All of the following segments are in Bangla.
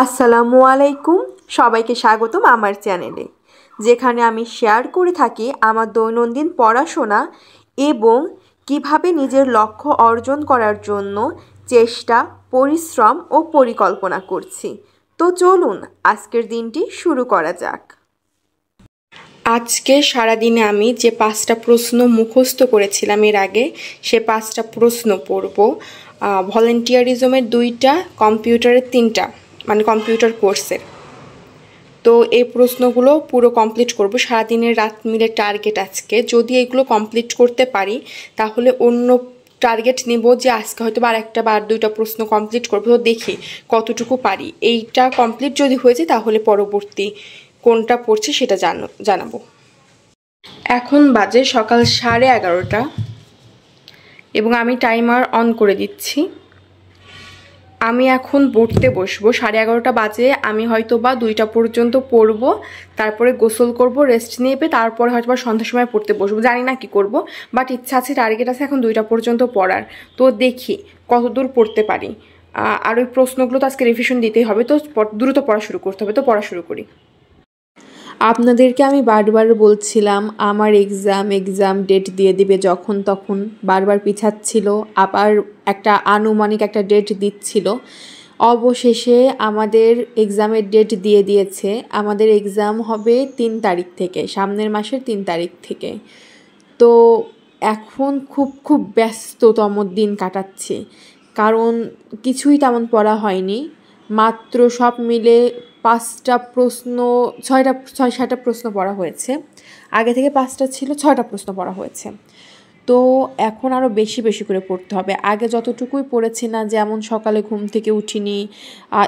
আসসালামু আলাইকুম, সবাইকে স্বাগতম আমার চ্যানেলে, যেখানে আমি শেয়ার করে থাকি আমার দৈনন্দিন পড়াশোনা এবং কিভাবে নিজের লক্ষ্য অর্জন করার জন্য চেষ্টা, পরিশ্রম ও পরিকল্পনা করছি। তো চলুন আজকের দিনটি শুরু করা যাক। আজকে সারাদিনে আমি যে 5টা প্রশ্ন মুখস্থ করেছিলাম এর আগে, সে 5টা প্রশ্ন পড়ব। ভলেন্টিয়ারিজমের 2টা, কম্পিউটারের 3টা, মানে কম্পিউটার কোর্সের। তো এই প্রশ্নগুলো পুরো কমপ্লিট করব। সারাদিনের রাত মিলে টার্গেট আজকে। যদি এগুলো কমপ্লিট করতে পারি তাহলে অন্য টার্গেট নেব যে আজকে হয়তো আর একটা বা আর 2টা প্রশ্ন কমপ্লিট করবো। তো দেখি কতটুকু পারি। এইটা কমপ্লিট যদি হয়ে যায় তাহলে পরবর্তী কোনটা পড়ছে সেটা জানাবো। এখন বাজে সকাল 11:30 এবং আমি টাইমার অন করে দিচ্ছি। আমি এখন পড়তে বসবো। 11:30 বাজে। আমি হয়তো বা 2টা পর্যন্ত পড়বো, তারপরে গোসল করব, রেস্ট নিয়ে তারপরে হয়তো বা সন্ধ্যার সময় পড়তে বসবো। জানি না কি করব, বাট ইচ্ছা আছে, টার্গেট আছে এখন 2টা পর্যন্ত পড়ার। তো দেখি কতদূর পড়তে পারি। আর ওই প্রশ্নগুলো তো আজকে রিভিশন দিতেই হবে, তো দ্রুত পড়া শুরু করতে হবে। তো পড়া শুরু করি। আপনাদেরকে আমি বারবার বলছিলাম আমার এক্সাম ডেট দিয়ে দিবে যখন তখন, বারবার পিছাচ্ছিল, আবার একটা আনুমানিক একটা ডেট দিচ্ছিল। অবশেষে আমাদের এক্সামের ডেট দিয়ে দিয়েছে। আমাদের এক্সাম হবে 3 তারিখ থেকে, সামনের মাসের 3 তারিখ থেকে। তো এখন খুব ব্যস্ততম দিন কাটাচ্ছি, কারণ কিছুই তেমন পড়া হয়নি। মাত্র সব মিলে 5টা প্রশ্ন, 6-7টা প্রশ্ন পড়া হয়েছে। আগে থেকে 5টা ছিল, 6টা প্রশ্ন পড়া হয়েছে। তো এখন আরও বেশি করে পড়তে হবে। আগে যতটুকুই পড়েছি না, যেমন সকালে ঘুম থেকে উঠিনি,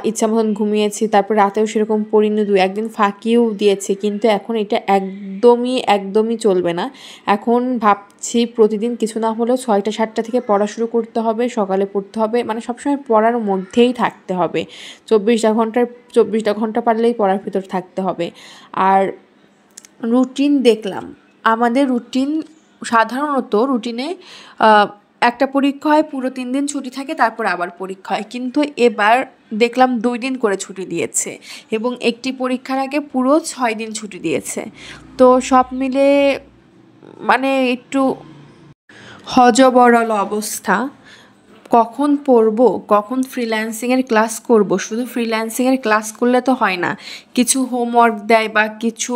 ইচ্ছা মতন ঘুমিয়েছি, তারপর রাতেও সেরকম পড়িনি, 2-1 দিন ফাঁকিও দিয়েছি, কিন্তু এখন এটা একদমই চলবে না। এখন ভাবছি প্রতিদিন কিছু না হলেও 6টা-7টা থেকে পড়া শুরু করতে হবে, সকালে পড়তে হবে, মানে সবসময় পড়ার মধ্যেই থাকতে হবে। 24টা ঘন্টা পারলেই পড়ার ভিতর থাকতে হবে। আর রুটিন দেখলাম, আমাদের সাধারণত রুটিনে একটা পরীক্ষা হয়, পুরো 3 দিন ছুটি থাকে, তারপর আবার পরীক্ষা হয়। কিন্তু এবার দেখলাম 2 দিন করে ছুটি দিয়েছে এবং একটি পরীক্ষার আগে পুরো 6 দিন ছুটি দিয়েছে। তো সব মিলে মানে একটু হযবরল অবস্থা। কখন পড়বো, কখন ফ্রিল্যান্সিংয়ের ক্লাস করব। শুধু ফ্রিল্যান্সিংয়ের ক্লাস করলে তো হয় না, কিছু হোমওয়ার্ক দেয় বা কিছু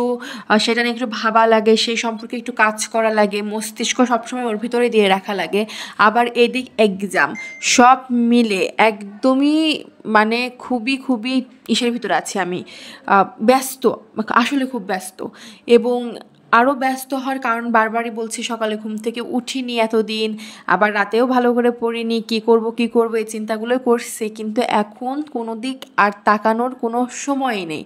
সেটা নিয়ে একটু ভাবা লাগে, সেই সম্পর্কে একটু কাজ করা লাগে, মস্তিষ্ক সবসময় ওর ভিতরে দিয়ে রাখা লাগে। আবার এদিক এক্সাম, সব মিলে একদমই মানে খুবই ইসের ভিতরে আছি আমি, ব্যস্ত, আসলে খুব ব্যস্ত। এবং আরও ব্যস্ত হওয়ার কারণ বারবারই বলছি, সকালে ঘুম থেকে উঠিনি এতদিন, আবার রাতেও ভালো করে পড়িনি, কী করব এই চিন্তাগুলোই করছি। কিন্তু এখন কোনো দিক আর তাকানোর কোনো সময়ই নেই।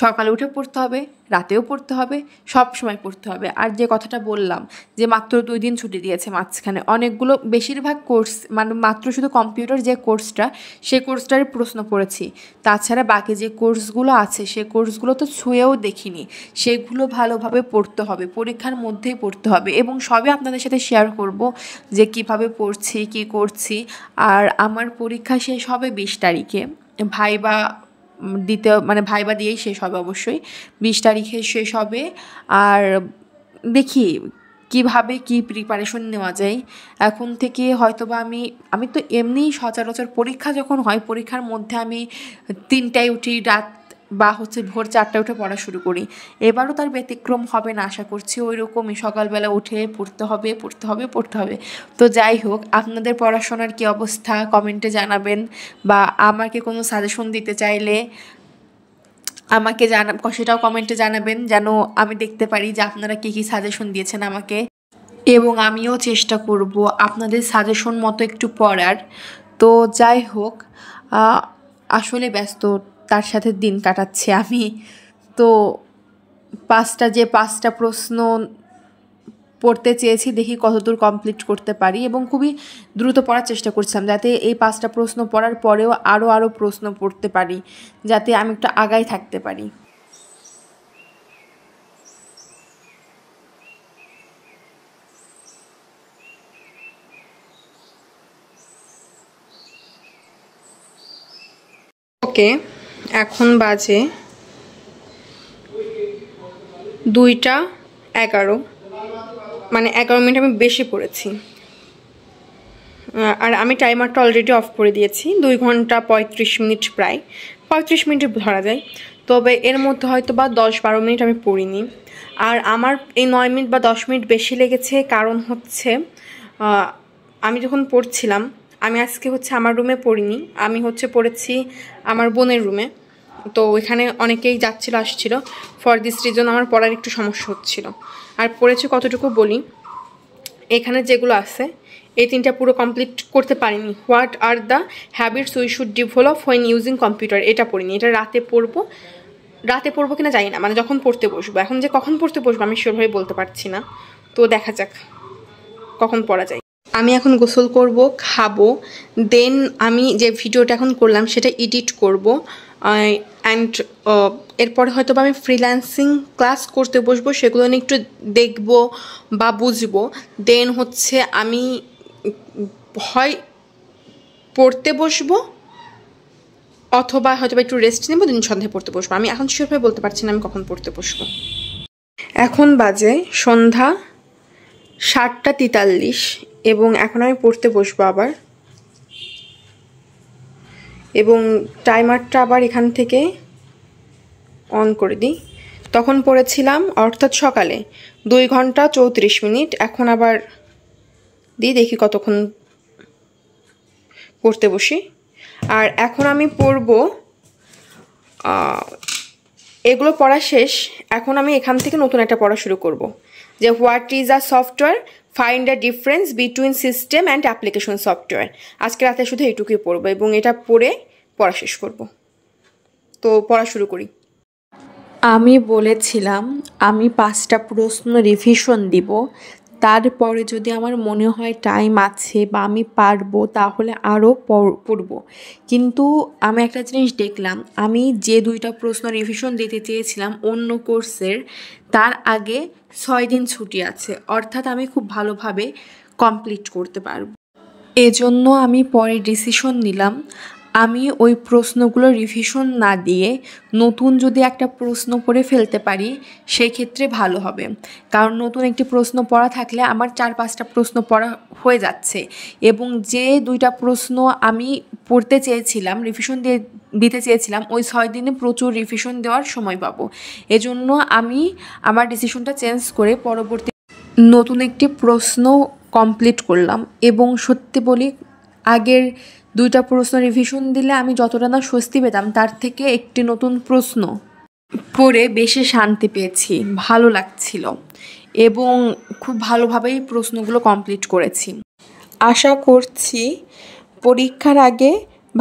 সকালে উঠে পড়তে হবে, রাতেও পড়তে হবে, সব সময় পড়তে হবে। আর যে কথাটা বললাম যে মাত্র 2 দিন ছুটি দিয়েছে, মাঝখানে অনেকগুলো, বেশিরভাগ কোর্স, মানে মাত্র শুধু কম্পিউটার যে কোর্সটা, সেই কোর্সটারই প্রশ্ন পড়েছি। তাছাড়া বাকি যে কোর্সগুলো আছে সে কোর্সগুলো তো ছুঁয়েও দেখিনি। সেগুলো ভালোভাবে পড়তে হবে, পরীক্ষার মধ্যেই পড়তে হবে, এবং সবই আপনাদের সাথে শেয়ার করব যে কিভাবে পড়ছি, কী করছি। আর আমার পরীক্ষা শেষ হবে 20 তারিখে, ভাইবা ভাইবা দিয়েই শেষ হবে অবশ্যই, 20 তারিখে শেষ হবে। আর দেখি কিভাবে কি প্রিপারেশন নেওয়া যায় এখন থেকে। হয়তোবা আমি তো এমনিই সচরাচর পরীক্ষা যখন হয়, পরীক্ষার মধ্যে আমি 3টায় উঠি, রাত বা ভোর 4টায় উঠে পড়া শুরু করি। এবারও তার ব্যতিক্রম হবে না আশা করছি। ওই রকমই সকালবেলা উঠে পড়তে হবে। তো যাই হোক, আপনাদের পড়াশোনার কি অবস্থা কমেন্টে জানাবেন, বা আমাকে কোনো সাজেশন দিতে চাইলে আমাকে সেটাও কমেন্টে জানাবেন, যেন আমি দেখতে পারি যে আপনারা কী সাজেশন দিয়েছেন আমাকে, এবং আমিও চেষ্টা করব আপনাদের সাজেশন মতো একটু পড়ার। তো যাই হোক, আসলে ব্যস্ত, তার সাথে দিন কাটাচ্ছি আমি। তো 5টা প্রশ্ন পড়তে চেয়েছি, দেখি কতদূর কমপ্লিট করতে পারি, এবং খুবই দ্রুত পড়ার চেষ্টা করছিলাম যাতে এই 5টা প্রশ্ন পড়ার পরেও আরও প্রশ্ন পড়তে পারি, যাতে আমি একটু আগায় থাকতে পারি। ওকে, এখন বাজে 2:11, মানে 11 মিনিট আমি বেশি পড়েছি। আর আমি টাইমারটা অলরেডি অফ করে দিয়েছি। 2 ঘন্টা 35 মিনিট, প্রায় 35 মিনিট ধরা যায়। তবে এর মধ্যে হয়তো বা 10-12 মিনিট আমি পড়িনি। আর আমার এই 9 মিনিট বা 10 মিনিট বেশি লেগেছে, কারণ হচ্ছে আমি যখন পড়ছিলাম, আমি আজকে হচ্ছে আমার রুমে পড়িনি, আমি হচ্ছে পড়েছি আমার বোনের রুমে। তো এখানে অনেকেই যাচ্ছিল আসছিল, ফর দিস রিজন আমার পড়ার একটু সমস্যা হচ্ছিল। আর পড়েছি কতটুকু বলি, এখানে যেগুলো আছে এই 3টা পুরো কমপ্লিট করতে পারিনি। What are the habits we should develop when using computer, এটা পড়িনি। এটা রাতে পড়বো কিনা জানি না, মানে যখন পড়তে বসবো। এখন যে কখন পড়তে বসবো আমি শিওরভাবে বলতে পারছি না, তো দেখা যাক কখন পড়া যায়। আমি এখন গোসল করব, খাবো, দেন আমি যে ভিডিওটা এখন করলাম সেটা এডিট করব, অ্যান্ড এরপরে হয়তো বা আমি ফ্রিল্যান্সিং ক্লাস করতে বসবো, সেগুলো নিয়ে একটু দেখবো বা বুঝবো। দেন হচ্ছে আমি হয় পড়তে বসবো অথবা হয়তো বা একটু রেস্ট নেবো, দিন সন্ধ্যায় পড়তে বসবো। আমি এখন শিওরভাবে বলতে পারছি না আমি কখন পড়তে বসবো। এখন বাজে সন্ধ্যা 7:43 এবং এখন আমি পড়তে বসবো আবার, এবং টাইমারটা আবার এখান থেকে অন করে দিই। তখন পড়েছিলাম, অর্থাৎ সকালে 2 ঘন্টা 34 মিনিট। এখন আবার দেখি কতক্ষণ পড়তে বসি। আর এখন আমি পড়বো, এগুলো পড়া শেষ। এখন আমি এখান থেকে নতুন একটা পড়া শুরু করব, যে what is a software, find a difference between system and application software. আজকে রাতে শুধু এইটুকুই পড়বো এবং এটা পড়ে পড়া শেষ করব। তো পড়া শুরু করি। আমি বলেছিলাম আমি 5টা প্রশ্ন রিভিশন দিব, তারপরে যদি আমার মনে হয় টাইম আছে বা আমি পারবো তাহলে আরও পড়ব। কিন্তু আমি একটা জিনিস দেখলাম, আমি যে 2টা প্রশ্ন রিভিশন দিতে চেয়েছিলাম অন্য কোর্সের, তার আগে 6 দিন ছুটি আছে, অর্থাৎ আমি খুব ভালোভাবে কমপ্লিট করতে পারবো। এজন্য আমি পরে ডিসিশন নিলাম আমি ওই প্রশ্নগুলো রিভিশন না দিয়ে নতুন যদি একটা প্রশ্ন পড়ে ফেলতে পারি সেই ক্ষেত্রে ভালো হবে। কারণ নতুন একটি প্রশ্ন পড়া থাকলে আমার 4-5টা প্রশ্ন পড়া হয়ে যাচ্ছে, এবং যে 2টা প্রশ্ন আমি পড়তে চেয়েছিলাম, রিভিশন দিতে চেয়েছিলাম, ওই 6 দিনে প্রচুর রিভিশন দেওয়ার সময় পাবো। এজন্য আমি আমার ডিসিশনটা চেঞ্জ করে পরবর্তী নতুন একটি প্রশ্ন কমপ্লিট করলাম। এবং সত্যি বলি, আগের 2টা প্রশ্ন রিভিশন দিলে আমি যতটা না স্বস্তি পেতাম, তার থেকে একটি নতুন প্রশ্ন পড়ে বেশি শান্তি পেয়েছি, ভালো লাগছিল এবং খুব ভালোভাবেই প্রশ্নগুলো কমপ্লিট করেছি। আশা করছি পরীক্ষার আগে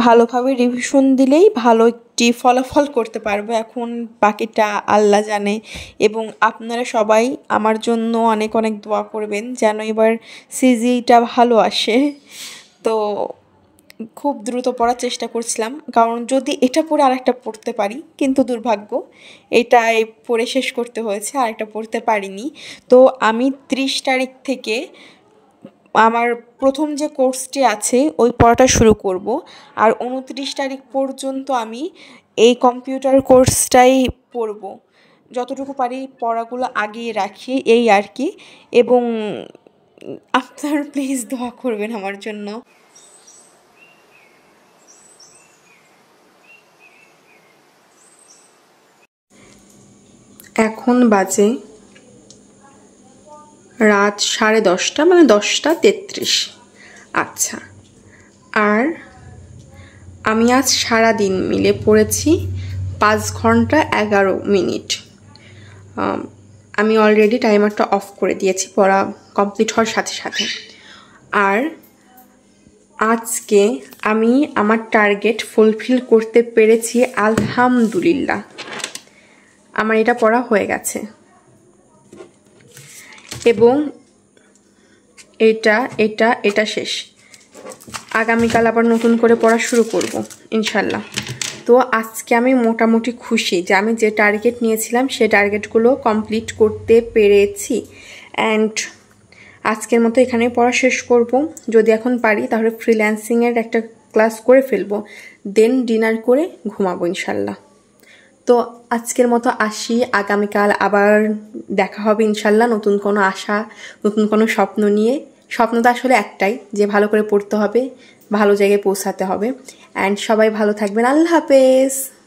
ভালোভাবে রিভিশন দিলেই ভালো একটি ফলাফল করতে পারবো। এখন বাকিটা আল্লাহ জানে, এবং আপনারা সবাই আমার জন্য অনেক অনেক দোয়া করবেন যেন এবার সিজিটা ভালো আসে। তো খুব দ্রুত পড়ার চেষ্টা করছিলাম, কারণ যদি এটা পড়ে আরেকটা পড়তে পারি, কিন্তু দুর্ভাগ্য এটাই পড়ে শেষ করতে হয়েছে, আরেকটা পড়তে পারিনি। তো আমি 30 তারিখ থেকে আমার প্রথম যে কোর্সটি আছে ওই পড়াটা শুরু করব, আর 29 তারিখ পর্যন্ত আমি এই কম্পিউটার কোর্সটাই পড়ব। যতটুকু পারি পড়াগুলো আগিয়ে রাখি, এই আর কি। এবং আপনারা প্লিজ দোয়া করবেন আমার জন্য। এখন বাজে রাত 10:30, মানে 10:33। আচ্ছা, আর আমি আজ সারাদিন মিলে পড়েছি 5 ঘন্টা 11 মিনিট। আমি অলরেডি টাইমারটা অফ করে দিয়েছি পড়া কমপ্লিট হওয়ার সাথে সাথে। আর আজকে আমি আমার টার্গেট ফুলফিল করতে পেরেছি, আলহামদুলিল্লাহ। আমার এটা পড়া হয়ে গেছে, এবং এটা শেষ। আগামীকাল আবার নতুন করে পড়া শুরু করব ইনশাল্লাহ। তো আজকে আমি মোটামুটি খুশি যে আমি যে টার্গেট নিয়েছিলাম সে টার্গেটগুলো কমপ্লিট করতে পেরেছি। অ্যান্ড আজকের মতো এখানে পড়া শেষ করব। যদি এখন পারি তাহলে ফ্রিল্যান্সিংয়ের একটা ক্লাস করে ফেলবো, দেন ডিনার করে ঘুমাবো ইনশাল্লাহ। তো আজকের মতো আসি, আগামীকাল আবার দেখা হবে ইনশাল্লাহ নতুন কোনো আশা, নতুন কোনো স্বপ্ন নিয়ে। স্বপ্ন তো আসলে একটাই, যে ভালো করে পড়তে হবে, ভালো জায়গায় পৌঁছাতে হবে। অ্যান্ড সবাই ভালো থাকবেন। আল্লাহ হাফেজ।